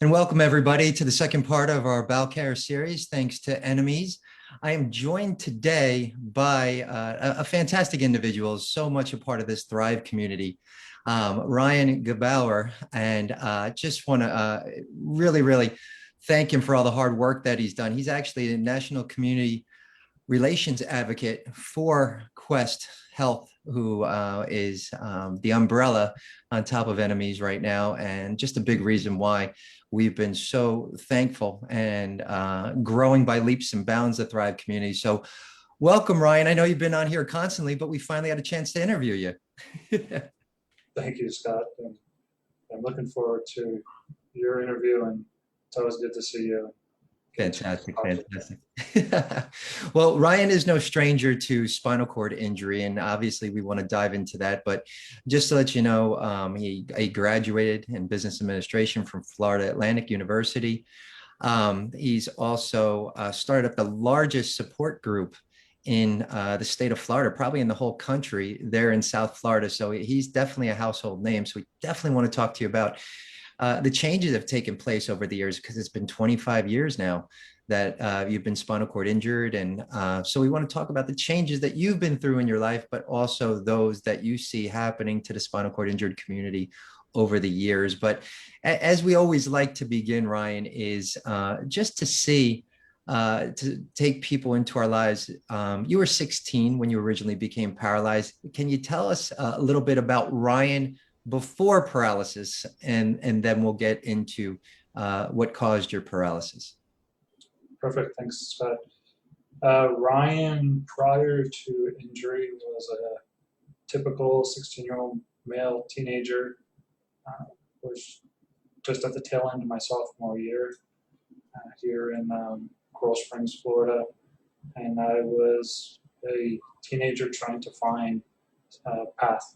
And welcome everybody to the second part of our bowel care series, thanks to Enemeez. I am joined today by a fantastic individual, so much a part of this Thrive community, Ryan Gebauer, and just want to really thank him for all the hard work that he's done. He's actually a national community relations advocate for Quest Health, who is the umbrella on top of Enemeez right now, and just a big reason why we've been so thankful and growing by leaps and bounds the Thrive community. So welcome, Ryan. I know you've been on here constantly, but we finally had a chance to interview you. Thank you, Scott. And I'm looking forward to your interview, and it's always good to see you. Fantastic. Well, Ryan is no stranger to spinal cord injury, and obviously we want to dive into that. But just to let you know, he graduated in business administration from Florida Atlantic University. He's also started up the largest support group in the state of Florida, probably in the whole country, there in South Florida. So he's definitely a household name. So we definitely want to talk to you about the changes that have taken place over the years, because it's been 25 years now that you've been spinal cord injured. And so we want to talk about the changes that you've been through in your life, but also those that you see happening to the spinal cord injured community over the years. But as we always like to begin, Ryan, is just to see, to take people into our lives. You were 16 when you originally became paralyzed. Can you tell us a little bit about Ryan before paralysis, and then we'll get into what caused your paralysis? Perfect. Thanks, Scott. Ryan, prior to injury, was a typical 16-year-old male teenager. Was just at the tail end of my sophomore year here in Coral Springs, Florida. And I was a teenager trying to find a path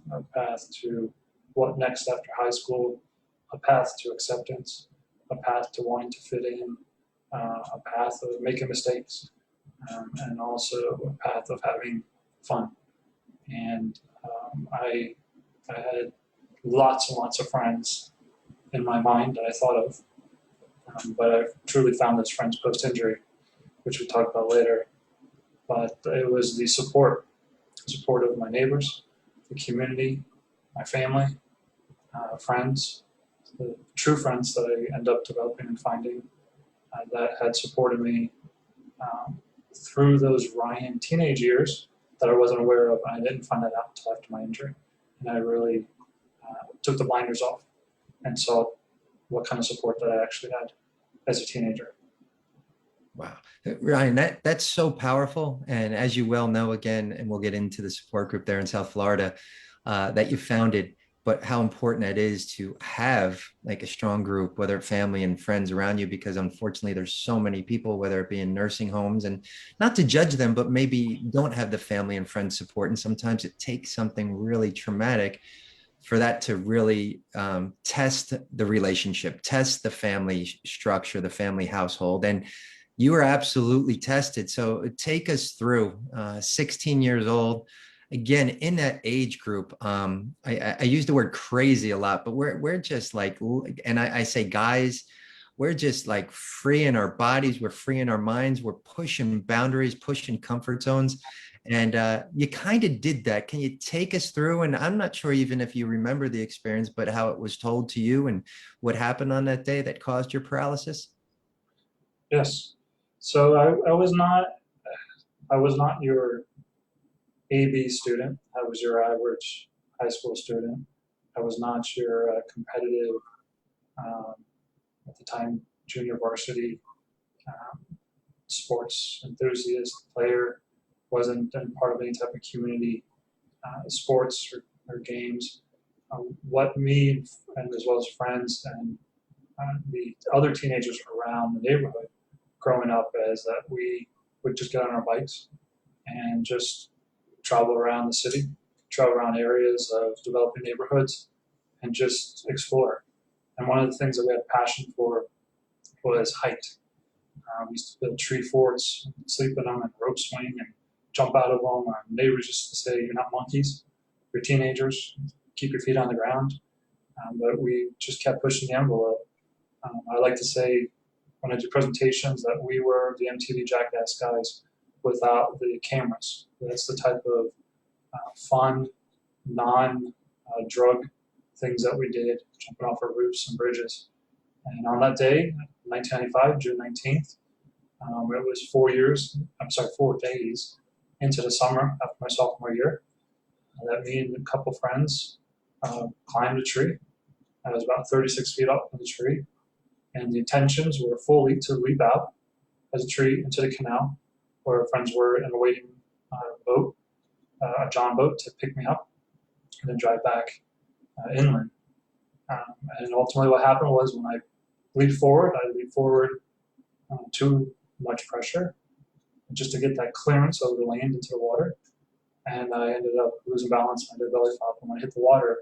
to what next after high school, a path to acceptance, a path to wanting to fit in, a path of making mistakes, and also a path of having fun. And I had lots and lots of friends in my mind that I thought of, but I've truly found those friends post-injury, which we talk about later. But it was the support of my neighbors, the community, my family, friends, the true friends that I end up developing and finding that had supported me through those Ryan teenage years that I wasn't aware of. I didn't find that out until after my injury. And I really took the blinders off and saw what kind of support that I actually had as a teenager. Wow, Ryan, that's so powerful. And as you well know, again, and we'll get into the support group there in South Florida that you founded, but how important it is to have like a strong group, whether family and friends around you, because unfortunately there's so many people, whether it be in nursing homes, and not to judge them, but maybe don't have the family and friend support. And sometimes it takes something really traumatic for that to really test the relationship, test the family structure, the family household. And you were absolutely tested. So take us through 16 years old. Again, in that age group, I use the word crazy a lot, but we're just like, and I say guys, we're just like free in our bodies, we're free in our minds, we're pushing boundaries, pushing comfort zones. And you kind of did that. Can you take us through? And I'm not sure even if you remember the experience, but how it was told to you and what happened on that day that caused your paralysis? Yes. So I was not your AB student. I was your average high school student. I was not your competitive, at the time, junior varsity sports enthusiast player. Wasn't part of any type of community sports or games. What me, and as well as friends and the other teenagers around the neighborhood growing up, is that we would just get on our bikes and just travel around the city, travel around areas of developing neighborhoods, and just explore. And one of the things that we had passion for was height. We used to build tree forts, sleep in them, and rope swing, and jump out of them. Our neighbors used to say, "You're not monkeys, you're teenagers, keep your feet on the ground." But we just kept pushing the envelope. I like to say when I do presentations that we were the MTV Jackass guys without the cameras. That's the type of fun, non-drug things that we did, jumping off of roofs and bridges. And on that day, 1995, June 19th, it was 4 days into the summer after my sophomore year, that me and a couple friends climbed a tree. I was about 36 feet up in the tree, and the intentions were fully to leap out as a tree into the canal where our friends were in a waiting boat, a John boat to pick me up and then drive back inland. And ultimately, what happened was when I leaped forward, too much pressure just to get that clearance over the land into the water. And I ended up losing balance. I did belly flop. And when I hit the water,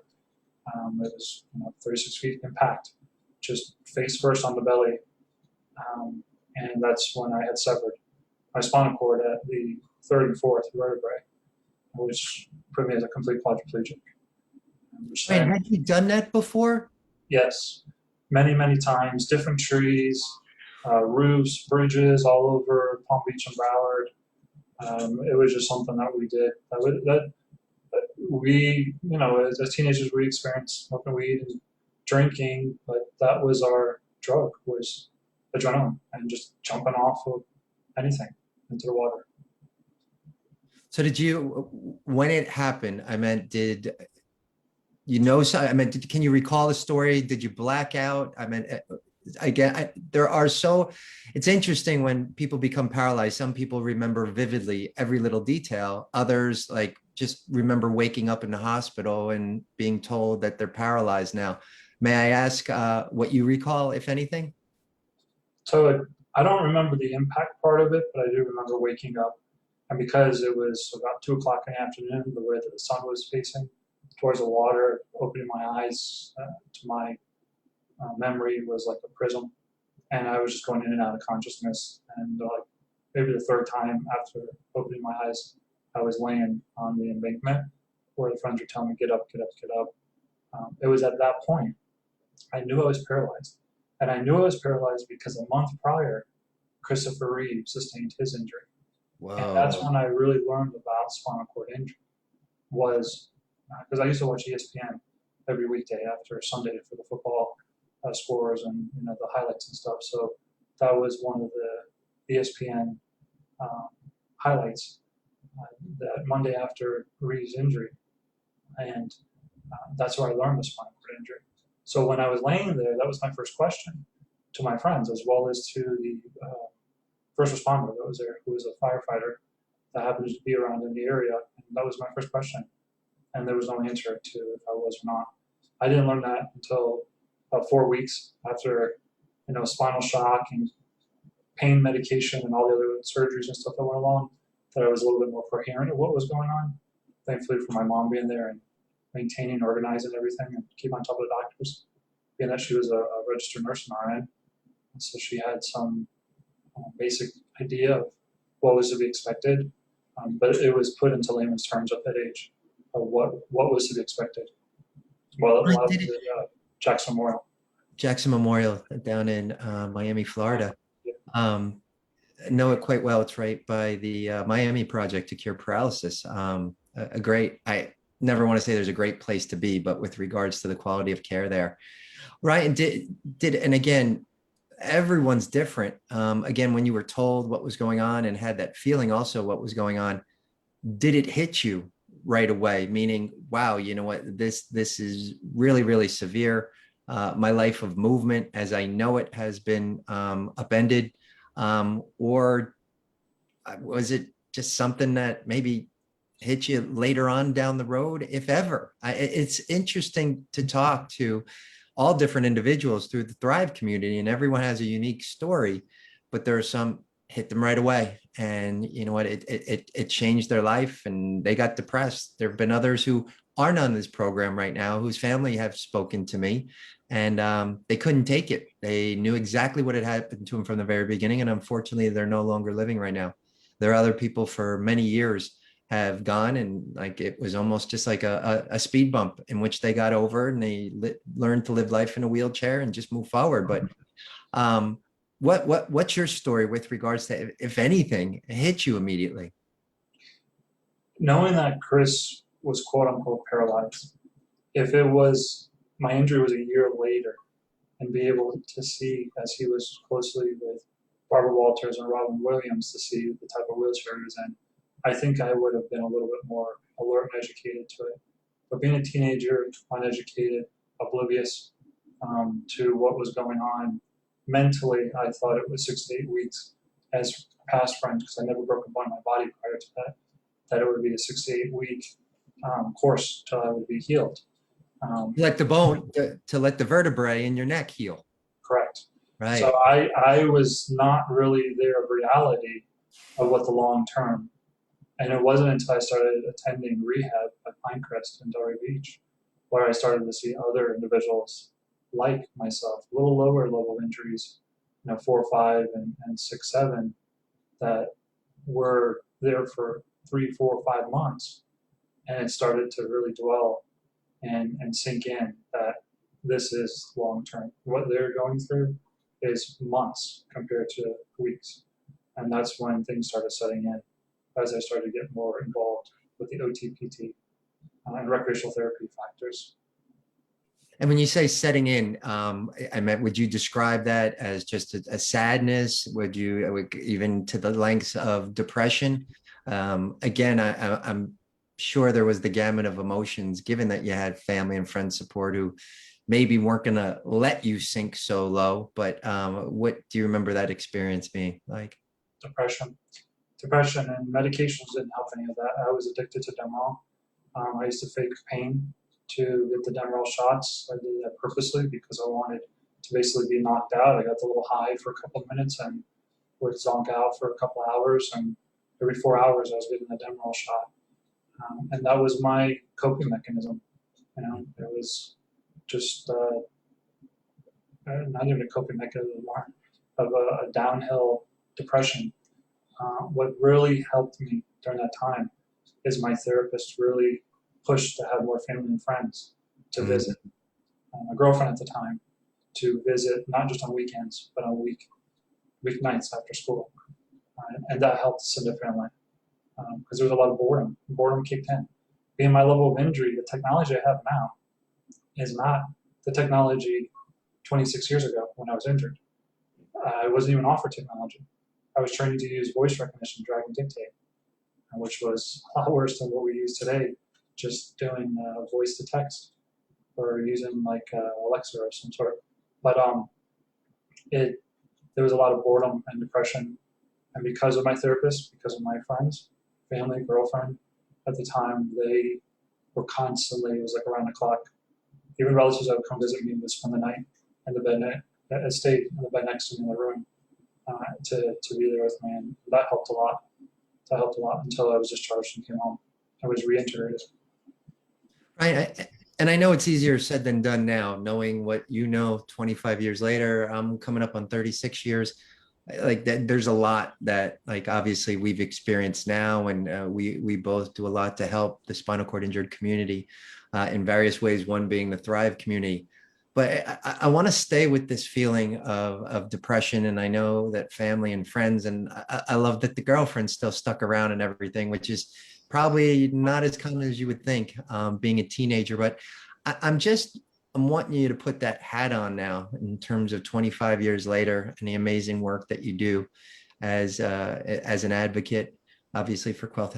it was 36 feet impact, just face first on the belly. And that's when I had severed my spinal cord at the third and fourth vertebrae, which put me as a complete quadriplegic. Ryan, had you done that before? Yes, many, many times, different trees, roofs, bridges all over Palm Beach and Broward. It was just something that we did. That we, as teenagers, we experienced smoking weed and drinking, but that was our drug, was adrenaline and just jumping off of anything into the water. So did you, when it happened, I meant, did you know, I meant, can you recall the story? Did you black out? I mean, it's interesting when people become paralyzed. Some people remember vividly every little detail. Others like just remember waking up in the hospital and being told that they're paralyzed now. May I ask what you recall, if anything? So I don't remember the impact part of it, but I do remember waking up. And because it was about 2 o'clock in the afternoon, the way that the sun was facing towards the water, opening my eyes to my memory was like a prism. And I was just going in and out of consciousness. And like maybe the third time after opening my eyes, I was laying on the embankment where the friends were telling me, get up, get up, get up. It was at that point I knew I was paralyzed. And I knew I was paralyzed because a month prior, Christopher Reeve sustained his injury. And that's Whoa. when I really learned about spinal cord injury, was because I used to watch ESPN every weekday after Sunday for the football scores and the highlights and stuff. So that was one of the ESPN highlights that Monday after Reeve's injury, and that's where I learned the spinal cord injury. So when I was laying there, that was my first question to my friends, as well as to the first responder that was there, who was a firefighter that happened to be around in the area. And that was my first question. And there was no answer to if I was or not. I didn't learn that until about 4 weeks after, spinal shock and pain medication and all the other surgeries and stuff that went along, that I was a little bit more coherent of what was going on. Thankfully for my mom being there and maintaining, organizing everything and keep on top of the doctors, being that she was a registered nurse in RN. And so she had some basic idea of what was to be expected, but it was put into layman's terms at that age of what was to be expected. Well, it allowed the Jackson Memorial. Jackson Memorial down in Miami, Florida. Yeah. Know it quite well. It's right by the Miami Project to Cure Paralysis. I never want to say there's a great place to be, but with regards to the quality of care there, right? And and again, everyone's different. Again, when you were told what was going on and had that feeling also what was going on, did it hit you right away? Meaning, wow, you know what, this is really, really severe. My life of movement as I know it has been upended. Or was it just something that maybe hit you later on down the road, if ever? It's interesting to talk to all different individuals through the Thrive community, and everyone has a unique story, but there are some hit them right away. And you know what, it changed their life and they got depressed. There have been others who aren't on this program right now, whose family have spoken to me, and they couldn't take it. They knew exactly what had happened to them from the very beginning. And unfortunately, they're no longer living right now. There are other people for many years have gone, and like it was almost just like a speed bump in which they got over, and they learned to live life in a wheelchair and just move forward. But Um, what's your story with regards to, if anything, hit you immediately? Knowing that Chris was quote unquote paralyzed, if it was my injury was a year later, and be able to see as he was closely with Barbara Walters and Robin Williams to see the type of wheelchair he was in, I think I would have been a little bit more alert and educated to it. But being a teenager, uneducated, oblivious to what was going on mentally, I thought it was 6 to 8 weeks. As past friends, because I never broke a bone in my body prior to that, that it would be a 6 to 8 week course till I would be healed. Um, Let the bone to let the vertebrae in your neck heal. correct. So Right. I was not really there of reality of what the long term. And it wasn't until I started attending rehab at Pinecrest in Delray Beach where I started to see other individuals like myself, a little lower level injuries, 4, 5, and 6, 7, that were there for 3, 4, 5 months. And it started to really dwell and sink in that this is long term. What they're going through is months compared to weeks. And that's when things started setting in as I started to get more involved with the OTPT and recreational therapy factors. And when you say setting in, I meant, would you describe that as just a sadness? Would you even to the lengths of depression? Again, I'm sure there was the gamut of emotions, given that you had family and friend support who maybe weren't going to let you sink so low. But what do you remember that experience being like? Depression. Depression and medications didn't help any of that. I was addicted to Demerol. I used to fake pain to get the Demerol shots. I did that purposely because I wanted to basically be knocked out. I got the little high for a couple of minutes and would zonk out for a couple of hours. And every 4 hours, I was getting the Demerol shot. And that was my coping mechanism. It was just not even a coping mechanism, more of a downhill depression. What really helped me during that time is my therapist really pushed to have more family and friends to Mm. visit. My girlfriend at the time to visit not just on weekends but on weeknights after school, and that helped significantly because there was a lot of boredom. Boredom kicked in. Being my level of injury, the technology I have now is not the technology 26 years ago when I was injured. I wasn't even offered technology. I was training to use voice recognition, drag and dictate, which was a lot worse than what we use today, just doing voice to text or using like Alexa or some sort. But it there was a lot of boredom and depression, and because of my therapist, because of my friends, family, girlfriend, at the time they were constantly, it was like around the clock. Even relatives that would come visit me would spend the night in the bed, stayed in the bed next to me in the room to be there with me, and that helped a lot. That helped a lot until I was discharged and came home. I was reintegrated. Right. And I know it's easier said than done now, knowing what you know 25 years later. I'm coming up on 36 years. Like that, there's a lot that, like, obviously we've experienced now, and we both do a lot to help the spinal cord injured community in various ways. One being the Thrive community. But I want to stay with this feeling of depression, and I know that family and friends, and I love that the girlfriend still stuck around and everything, which is probably not as common as you would think, being a teenager. But I'm just, I'm wanting you to put that hat on now in terms of 25 years later and the amazing work that you do as an advocate, obviously for Quest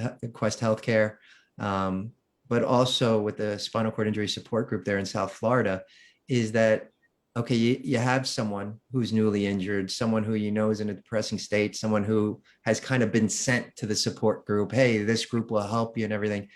Healthcare, but also with the spinal cord injury support group there in South Florida. Is that okay? You have someone who's newly injured, someone who you know is in a depressing state, someone who has kind of been sent to the support group. Hey, this group will help you and everything.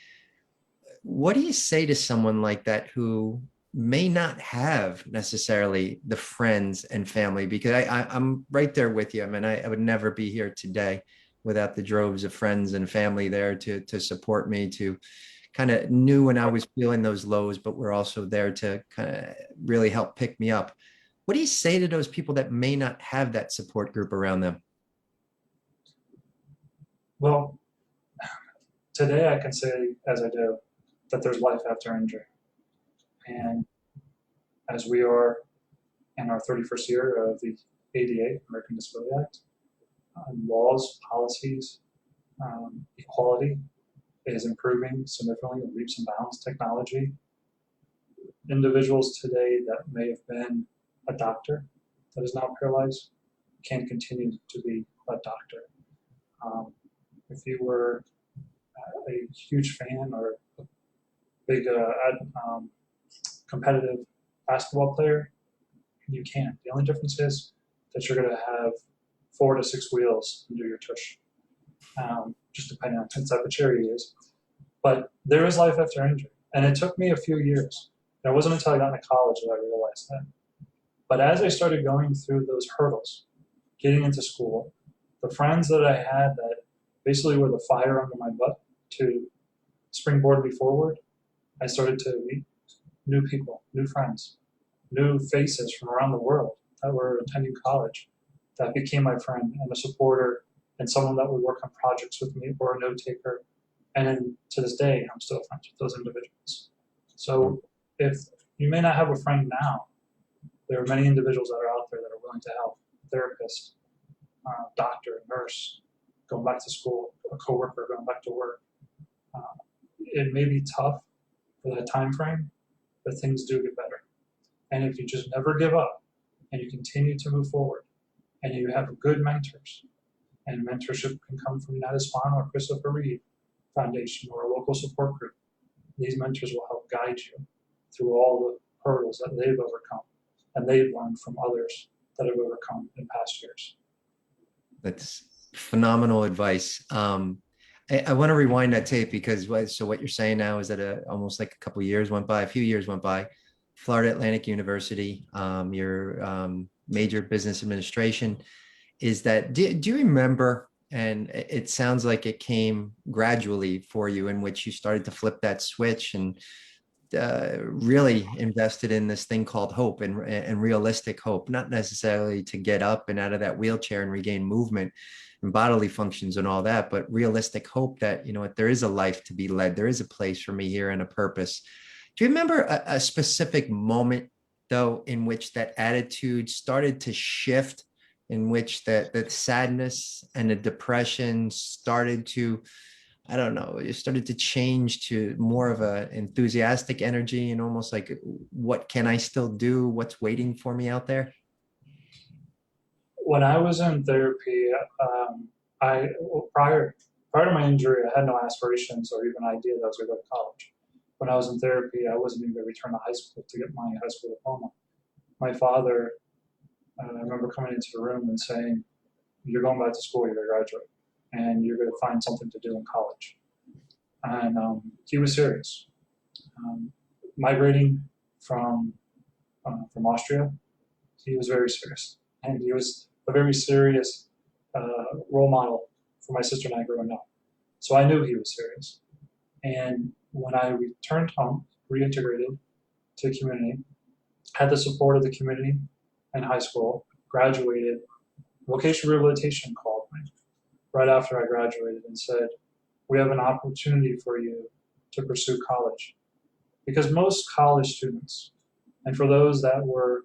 What do you say to someone like that who may not have necessarily the friends and family? Because I'm right there with you. I mean, I would never be here today without the droves of friends and family there to support me, to kind of knew when I was feeling those lows, but we're also there to kind of really help pick me up. What do you say to those people that may not have that support group around them? Well, today I can say, as I do, that there's life after injury. And as we are in our 31st year of the ADA, American Disability Act, laws, policies, equality is improving significantly in leaps and bounds. Technology, individuals today that may have been a doctor that is now paralyzed can continue to be a doctor. If you were a huge fan or a big competitive basketball player, you can. The only difference is that you're going to have 4 to 6 wheels under your tush, just depending on what type of chair you use. But there is life after injury, and it took me a few years. It wasn't until I got into college that I realized that. But as I started going through those hurdles, getting into school, the friends that I had that basically were the fire under my butt to springboard me forward, I started to meet new people, new friends, new faces from around the world that were attending college that became my friend and a supporter and someone that would work on projects with me or a note taker. And then to this day, I'm still friends with those individuals. So if you may not have a friend now, there are many individuals that are out there that are willing to help. Therapist, doctor, nurse, going back to school, a coworker going back to work. It may be tough for that time frame, but things do get better. And if you just never give up and you continue to move forward and you have good mentors, and mentorship can come from United Spawn or Christopher Reeve Foundation or a local support group, these mentors will help guide you through all the hurdles that they've overcome and they've learned from others that have overcome in past years. That's phenomenal advice. I want to rewind that tape because so what you're saying now is that almost like a couple years went by, a few years went by, Florida Atlantic University, your major business administration, is that, do you remember, and it sounds like it came gradually for you, in which you started to flip that switch and really invested in this thing called hope and realistic hope, not necessarily to get up and out of that wheelchair and regain movement and bodily functions and all that, but realistic hope that, you know what, there is a life to be led. There is a place for me here and a purpose. Do you remember a specific moment, though, in which that attitude started to shift, in which that sadness and the depression started to, I don't know, it started to change to more of a enthusiastic energy and almost like, what can I still do? What's waiting for me out there? When I was in therapy, prior to my injury, I had no aspirations or even idea that I was going to go to college. When I was in therapy, I wasn't even going to return to high school to get my high school diploma. My father, I remember coming into the room and saying, "You're going back to school. You're going to graduate, and you're going to find something to do in college." And he was serious. Migrating from Austria, he was very serious, and he was a very serious role model for my sister and I growing up. So I knew he was serious. And when I returned home, reintegrated to the community, had the support of the community and high school, graduated, vocational rehabilitation called me right after I graduated and said, "We have an opportunity for you to pursue college." Because most college students, and for those that were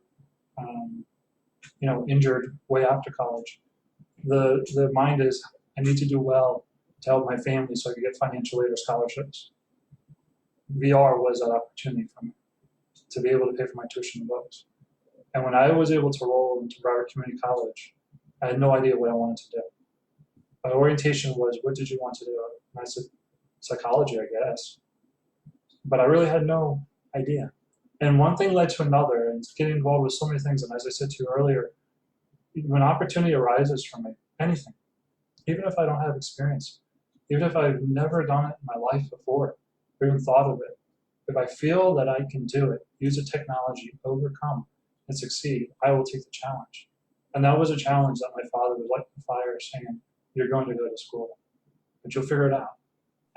injured way after college, the mind is, I need to do well to help my family so I can get financial aid or scholarships. VR was that opportunity for me to be able to pay for my tuition and books. And when I was able to roll into Broward Community College, I had no idea what I wanted to do. My orientation was, what did you want to do? And I said, psychology, I guess. But I really had no idea. And one thing led to another, and getting involved with so many things. And as I said to you earlier, when opportunity arises for me, anything, even if I don't have experience, even if I've never done it in my life before, or even thought of it, if I feel that I can do it, use the technology, overcome, and succeed, I will take the challenge. And that was a challenge that my father was like the fire, saying, "You're going to go to school, but you'll figure it out."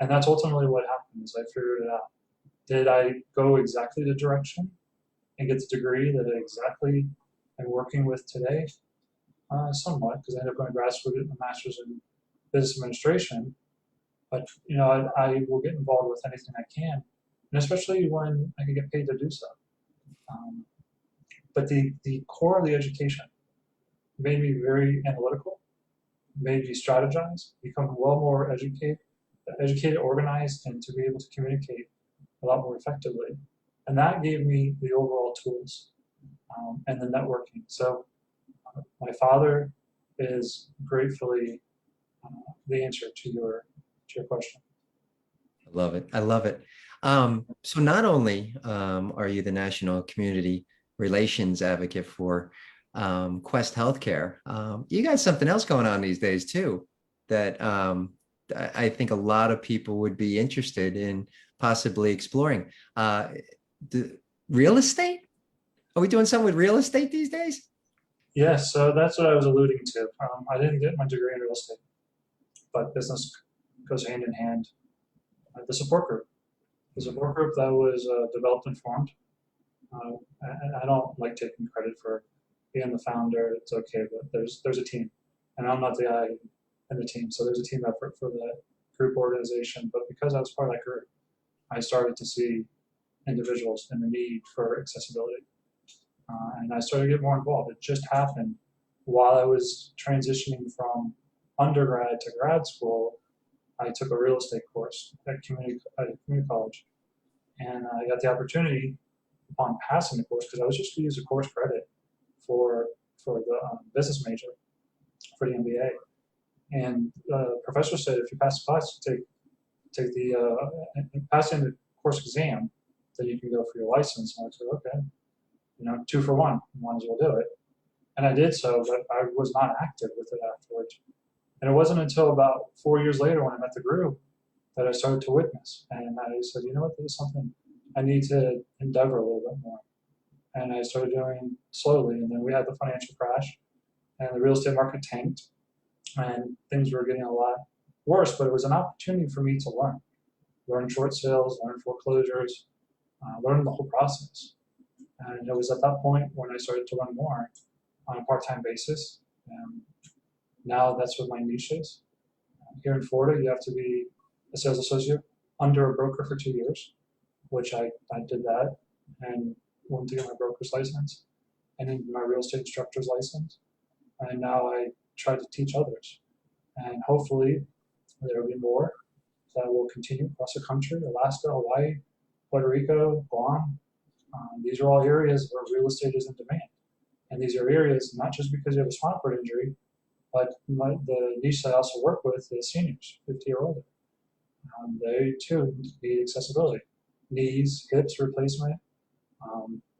And that's ultimately what happened, is I figured it out. Did I go exactly the direction and get the degree that I exactly am working with today? Somewhat, because I ended up going to grad school, getting a master's in business administration. But I will get involved with anything I can, and especially when I can get paid to do so. But the core of the education made me very analytical, made me strategize, become well more educated, organized, and to be able to communicate a lot more effectively. And that gave me the overall tools and the networking. So my father is gratefully the answer to your question. I love it. I love it. So not only are you the national community relations advocate for Quest Healthcare, you got something else going on these days too that I think a lot of people would be interested in possibly exploring. The real estate? Are we doing something with real estate these days? Yes, so that's what I was alluding to. I didn't get my degree in real estate, but business goes hand in hand. The support group, the support group that was developed and formed. And I don't like taking credit for being the founder. It's okay, but there's a team, and I'm not the guy in the team. So there's a team effort for the group organization. But because I was part of that group, I started to see individuals and the need for accessibility, and I started to get more involved. It just happened while I was transitioning from undergrad to grad school. I took a real estate course at community college, and I got the opportunity upon passing the course because I was just going to use a course credit for the business major for the MBA. And the professor said, if you pass the class, take the pass in the course exam, then you can go for your license. And I said, okay, 2 for 1, might as well do it. And I did so, but I was not active with it afterwards. And it wasn't until about 4 years later when I met the group that I started to witness. And I said, you know what, this is something I need to endeavor a little bit more. And I started doing slowly. And then we had the financial crash and the real estate market tanked and things were getting a lot worse, but it was an opportunity for me to learn short sales, learn foreclosures, learn the whole process. And it was at that point when I started to learn more on a part-time basis. Now that's what my niche is. Here in Florida, you have to be a sales associate under a broker for 2 years, which I did that and went to get my broker's license and then my real estate instructor's license. And now I try to teach others. And hopefully there will be more that will continue across the country, Alaska, Hawaii, Puerto Rico, Guam. These are all areas where real estate is in demand. And these are areas not just because you have a spinal cord injury, but the niche I also work with is seniors, 50 or older. They too need accessibility, knees, hips replacement.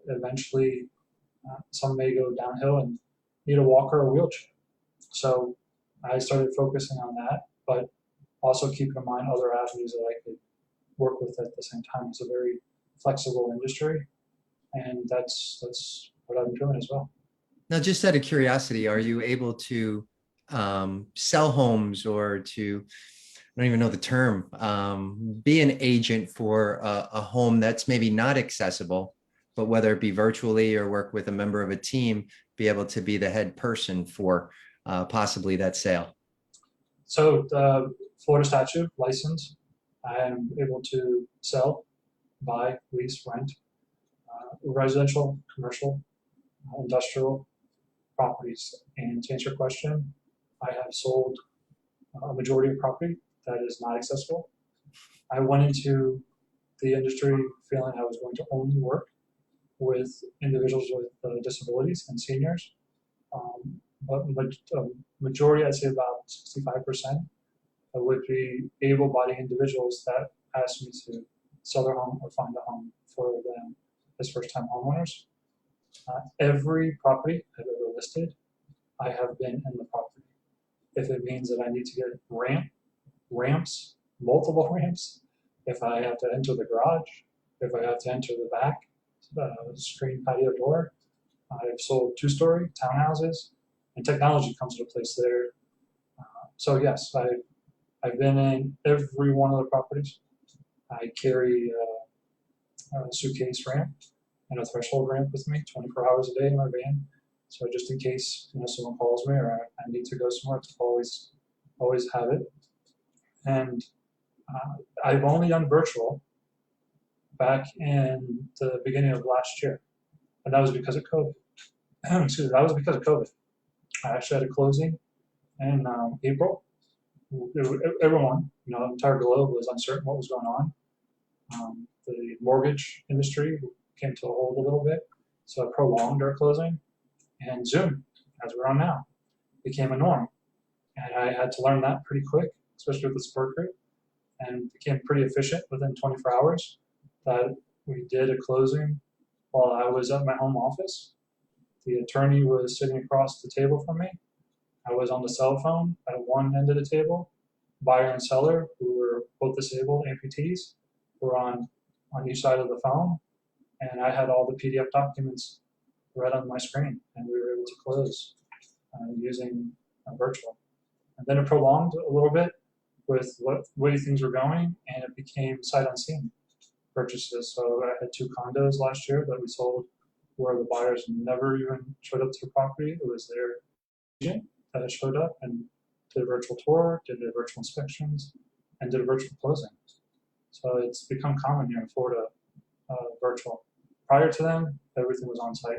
Eventually, some may go downhill and need a walker or a wheelchair. So I started focusing on that, but also keep in mind other avenues that I could work with at the same time. It's a very flexible industry, and that's what I'm doing as well. Now, just out of curiosity, are you able to sell homes or to, I don't even know the term, be an agent for a home that's maybe not accessible, but whether it be virtually or work with a member of a team, be able to be the head person for possibly that sale? So the Florida statute license, I am able to sell, buy, lease, rent, residential, commercial, industrial properties. And to answer your question, I have sold a majority of property that is not accessible. I went into the industry feeling I was going to only work with individuals with disabilities and seniors. But majority, I'd say about 65%, would be able-bodied individuals that ask me to sell their home or find a home for them as first-time homeowners. Every property I've ever listed, I have been in the property. If it means that I need to get ramps, multiple ramps, if I have to enter the garage, if I have to enter the back screen patio door, I've sold 2-story townhouses, and technology comes into place there. So yes, I've been in every one of the properties. I carry a suitcase ramp and a threshold ramp with me 24 hours a day in my van. So just in case someone calls me or I need to go somewhere, to always have it. And I've only done virtual back in the beginning of last year, and that was because of COVID. Excuse me, that was because of COVID. I actually had a closing in April. Everyone, the entire globe was uncertain what was going on. The mortgage industry came to a hold a little bit, so it prolonged our closing. And Zoom, as we're on now, became a norm. And I had to learn that pretty quick, especially with the support group, and became pretty efficient within 24 hours. That we did a closing while I was at my home office. The attorney was sitting across the table from me. I was on the cell phone at one end of the table. Buyer and seller, who were both disabled amputees, were on each side of the phone, and I had all the PDF documents right on my screen, and we were able to close using virtual. And then it prolonged a little bit with what way things were going, and it became sight unseen purchases. So I had 2 condos last year that we sold where the buyers never even showed up to the property. It was their agent that had showed up and did a virtual tour, did the virtual inspections, and did a virtual closing. So it's become common here in Florida, virtual. Prior to then, everything was on site.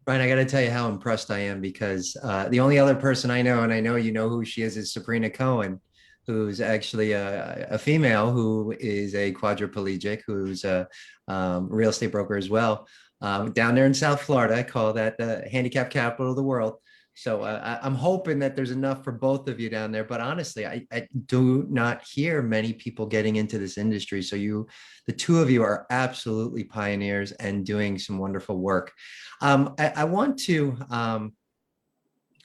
Ryan, I got to tell you how impressed I am because the only other person I know, and I know you know who she is Sabrina Cohen, who's actually a female who is a quadriplegic, who's a real estate broker as well, down there in South Florida. I call that the handicap capital of the world. So I'm hoping that there's enough for both of you down there. But honestly, I do not hear many people getting into this industry. So the two of you are absolutely pioneers and doing some wonderful work. I want to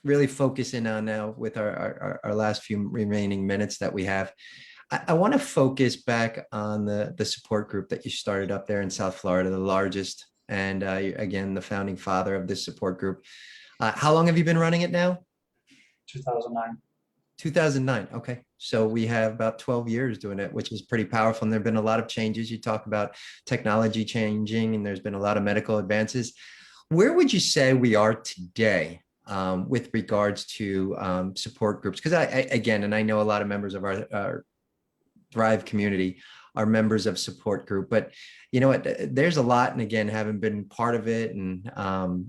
really focus in on now with our last few remaining minutes that we have. I want to focus back on the support group that you started up there in South Florida, the largest, and again, the founding father of this support group. How long have you been running it now? 2009. 2009. Okay. So we have about 12 years doing it, which is pretty powerful. And there've been a lot of changes. You talk about technology changing, and there's been a lot of medical advances. Where would you say we are today with regards to support groups? Because again, and I know a lot of members of our Thrive community are members of support group, but you know what, there's a lot. And again, having been part of it, and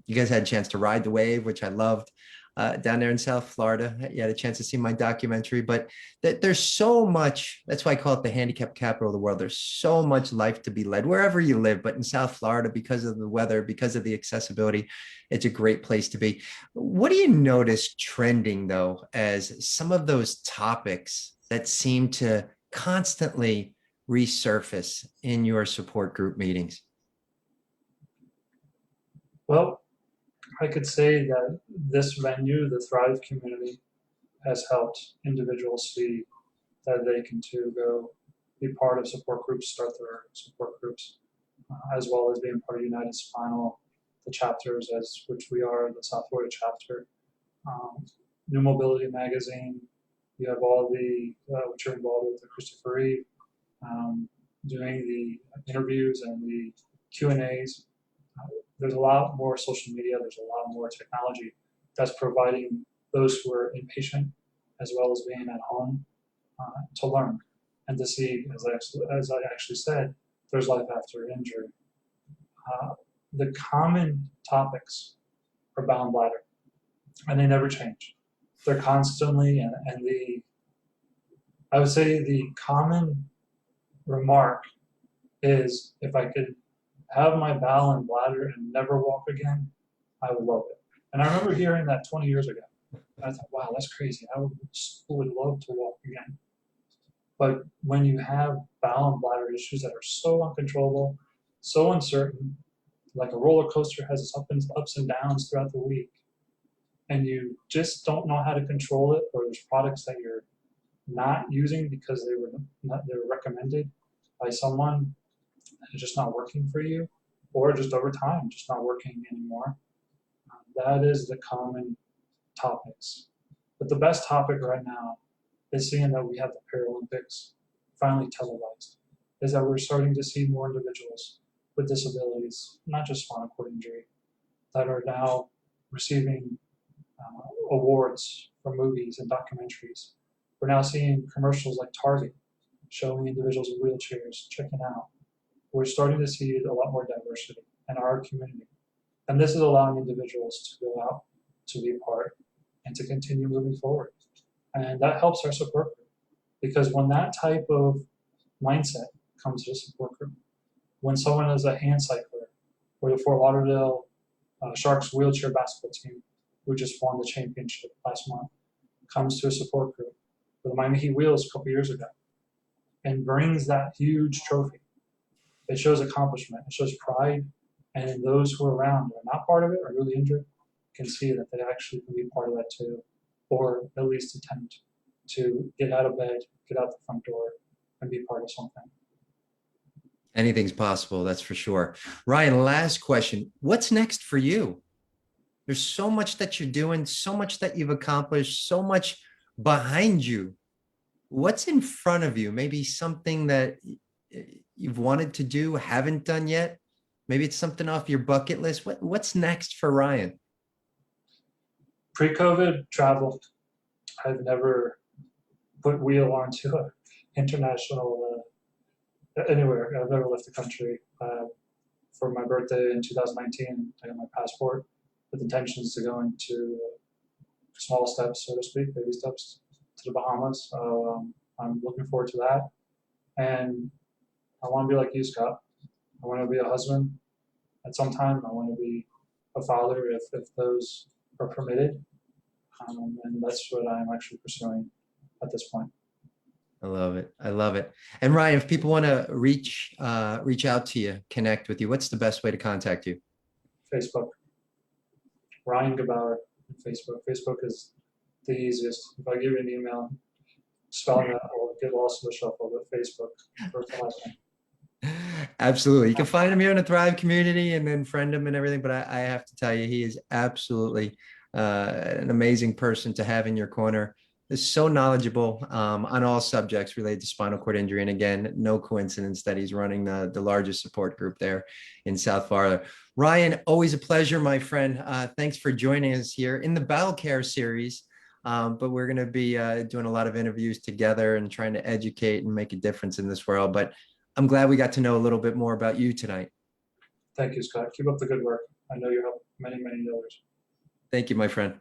you guys had a chance to ride the wave, which I loved down there in South Florida. You had a chance to see my documentary, but there's so much. That's why I call it the handicap capital of the world. There's so much life to be led wherever you live, but in South Florida, because of the weather, because of the accessibility, it's a great place to be. What do you notice trending though, as some of those topics that seem to constantly resurface in your support group meetings? Well, I could say that this venue, the Thrive community, has helped individuals see that they can too go be part of support groups, start their support groups, as well as being part of United Spinal, the chapters, as which we are the South Florida chapter. New Mobility Magazine, you have all the, which are involved with the Christopher Reeve, doing the interviews and the Q&As. There's a lot more social media, there's a lot more technology that's providing those who are inpatient as well as being at home to learn and to see, as I actually said, there's life after injury. The common topics are bowel and bladder, and they never change. They're constantly, and I would say the common remark is, if I could have my bowel and bladder and never walk again, I would love it. And I remember hearing that 20 years ago. I thought, wow, that's crazy. I would love to walk again. But when you have bowel and bladder issues that are so uncontrollable, so uncertain, like a roller coaster has its ups and downs throughout the week, and you just don't know how to control it, or there's products that you're not using because they were recommended by someone and it's just not working for you, or just over time just not working anymore. That is the common topics. But the best topic right now is seeing that we have the Paralympics finally televised, is that we're starting to see more individuals with disabilities, not just spinal cord injury, that are now receiving awards for movies and documentaries. We're now seeing commercials like Target showing individuals in wheelchairs checking out. We're starting to see a lot more diversity in our community. And this is allowing individuals to go out to be part and to continue moving forward. And that helps our support group because when that type of mindset comes to a support group, when someone is a hand cycler or the Fort Lauderdale Sharks wheelchair basketball team, who just won the championship last month, comes to a support group for the Miami Heat Wheels a couple years ago and brings that huge trophy. It shows accomplishment, it shows pride, and those who are around who are not part of it or really injured can see that they actually can be part of that too, or at least attempt to get out of bed, get out the front door, and be part of something. Anything's possible, that's for sure. Ryan, last question. What's next for you? There's so much that you're doing, so much that you've accomplished, so much behind you. What's in front of you? Maybe something that you've wanted to do, haven't done yet. Maybe it's something off your bucket list. What's next for Ryan? Pre-COVID travel, I've never put wheel onto an international anywhere. I've never left the country. For my birthday in 2019, I got my passport with intentions to go into small steps, so to speak, baby steps to the Bahamas. So I'm looking forward to that. And I want to be like you, Scott. I want to be a husband at some time. I want to be a father if those are permitted. And that's what I'm actually pursuing at this point. I love it. I love it. And Ryan, if people want to reach out to you, connect with you, what's the best way to contact you? Facebook. Ryan Gebauer on Facebook. Facebook is the easiest. If I give you an email, spelling that will get lost in the shuffle, but Facebook, first and last name. Absolutely. You can find him here in the Thrive community and then friend him and everything. But I have to tell you, he is absolutely an amazing person to have in your corner. Is so knowledgeable on all subjects related to spinal cord injury. And again, no coincidence that he's running the largest support group there in South Florida. Ryan, always a pleasure, my friend. Thanks for joining us here in the Bowel Care series. But we're going to be doing a lot of interviews together and trying to educate and make a difference in this world. But I'm glad we got to know a little bit more about you tonight. Thank you, Scott. Keep up the good work. I know you help many, many others. Thank you, my friend.